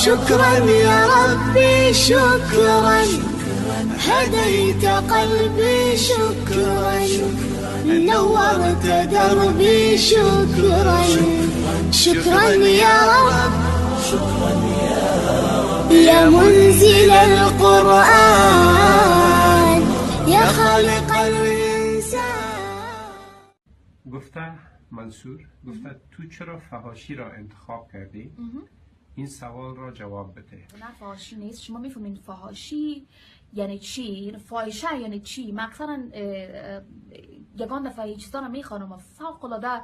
شكرا يا ربي شكرا، هديت قلبي شكرا، نورت دربي شكرا. شكرا يا رب يا منزل القرآن، يا خالق الإنسان. گفته منصور، گفته تو چرا فحاشی را انتخاب کردی؟ این سوال را جواب بده. نه فحاشی نیست. شما میفهمین فحاشی یعنی چی؟ فاحشه یعنی چی؟ مثلا یگان دفعه این چیزا رو میخوانم و فوق العاده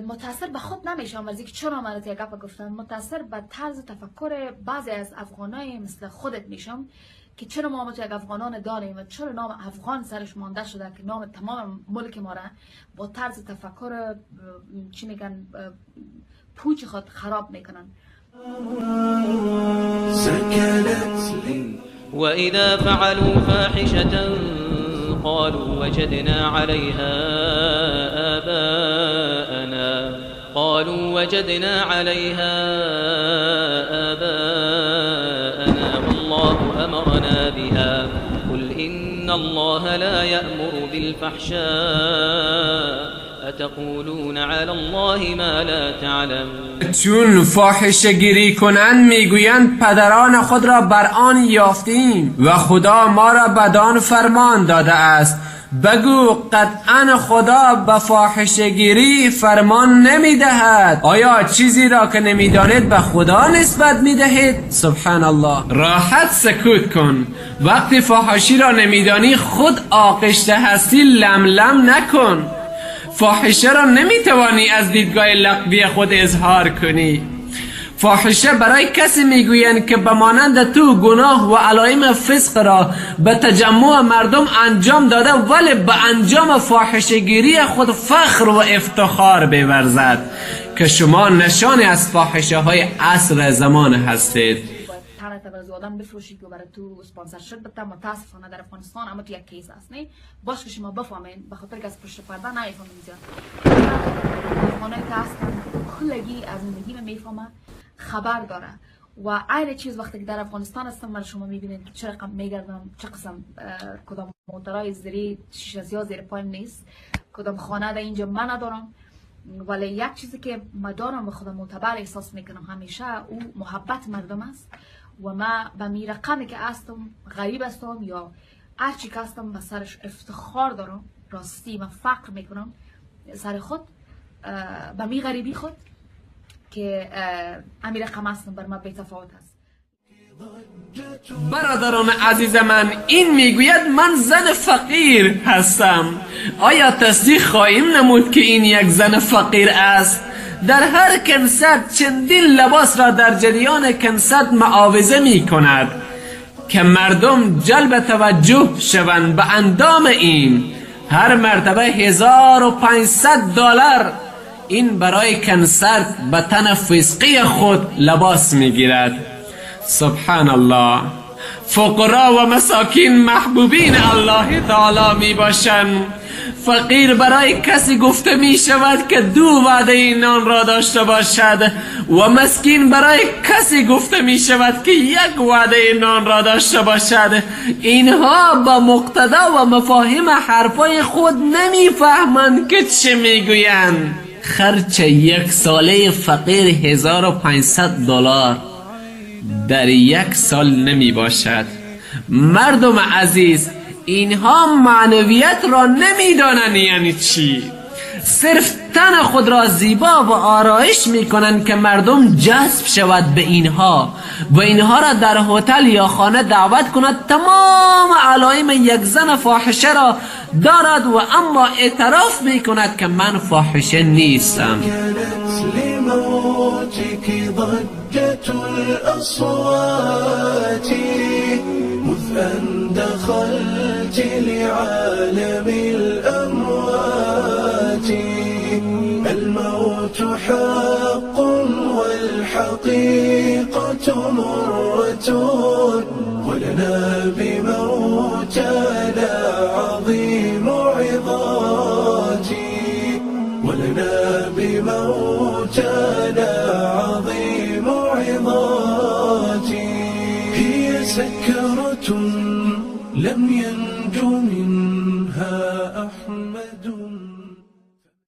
متاثر به خود نمیشم از اینکه چرا من یک گپ گفتن، متاثر به طرز تفکر بعضی از افغانای مثل خودت میشم که چرا ما یک افغانان داریم و چرا نام افغان سرش مانده شده که نام تمام ملک ما را با طرز تفکر چی میگن پوچ خود خراب میکنن. وإذا فعلوا فاحشة قالوا وجدنا عليها آباءنا والله أمرنا بها قل إن الله لا يأمر بالفحشاء اتقولون علی الله ما لا تعلمون. چون فاحشه گیری کنند میگویند پدران خود را بر آن یافتیم و خدا ما را بدان فرمان داده است. بگو قطعا خدا به فاحشه گیری فرمان نمیدهد. آیا چیزی را که نمیدانید به خدا نسبت میدهید؟ سبحان الله. راحت سکوت کن. وقتی فاحشی را نمیدانی خود آغشته هستی لم نکن. فاحشه را نمیتوانی از دیدگاه لقبی خود اظهار کنی. فاحشه برای کسی میگویند که به مانند تو گناه و علایم فسق را به تجمع مردم انجام داده ولی به انجام فاحشه گیری خود فخر و افتخار بورزد که شما نشانی از فاحشه های عصر زمان هستید. از آدم بفروشی که برای تو اسپانسرشیپ بده، متاسفانه در افغانستان اما تو یک کیس هست نه باش که شما بفهمین به خاطر که از پشت پرده نمیفهمین زیاد. افغانایی که هستن کلگی از زندگی میفهمه خبر داره و عین چیز وقتی که در افغانستان هستم من شما میبینید که چه رقم میگردم، چه قسم کدام موترهای زیری شیشه زیاد زیر پایین نیست، کدام خانه در اینجا من ندارم. ولی یک چیزی که من دارم به خودم معتبر احساس میکنم همیشه او محبت مردم است و ما به می رقمی که هستم غریب هستم یا هر چی که هستم به سرش افتخار دارم، راستی من فقر میکنم سر خود به می غریبی خود که امی رقم هستم بر من بی‌تفاوت است. برادران عزیز من، این میگوید من زن فقیر هستم. آیا تصدیق خواهیم نمود که این یک زن فقیر است؟ در هر کنسرت چندین لباس را در جریان کنسرت معاوضه می کند که مردم جلب توجه شوند به اندام این. هر مرتبه 1500 دلار این برای کنسرت به تن فسقی خود لباس می گیرد. سبحان الله. فقرا و مساکین محبوبین الله تعالی می باشند. فقیر برای کسی گفته می شود که 2 وعده نان را داشته باشد و مسکین برای کسی گفته می شود که 1 وعده نان را داشته باشد. اینها با مقتدا و مفاهیم حرفای خود نمی فهمند که چه می گویند. خرچ 1 ساله فقیر 1500 دلار در 1 سال نمی باشد. مردم عزیز، اینها معنویت را نمیدانند یعنی چی. صرف تن خود را زیبا و آرایش میکنند که مردم جذب شود به اینها و اینها را در هتل یا خانه دعوت کند. تمام علایم یک زن فاحشه را دارد و اما اعتراف میکند که من فاحشه نیستم. أن دخلت لعالم الأموات الموت حق والحقيقة مرة ولنا بموتنا عظيم عظاتي ولنا بموتنا عظيم عظاتي حياتي هي سكرة لم ينج منها أحد.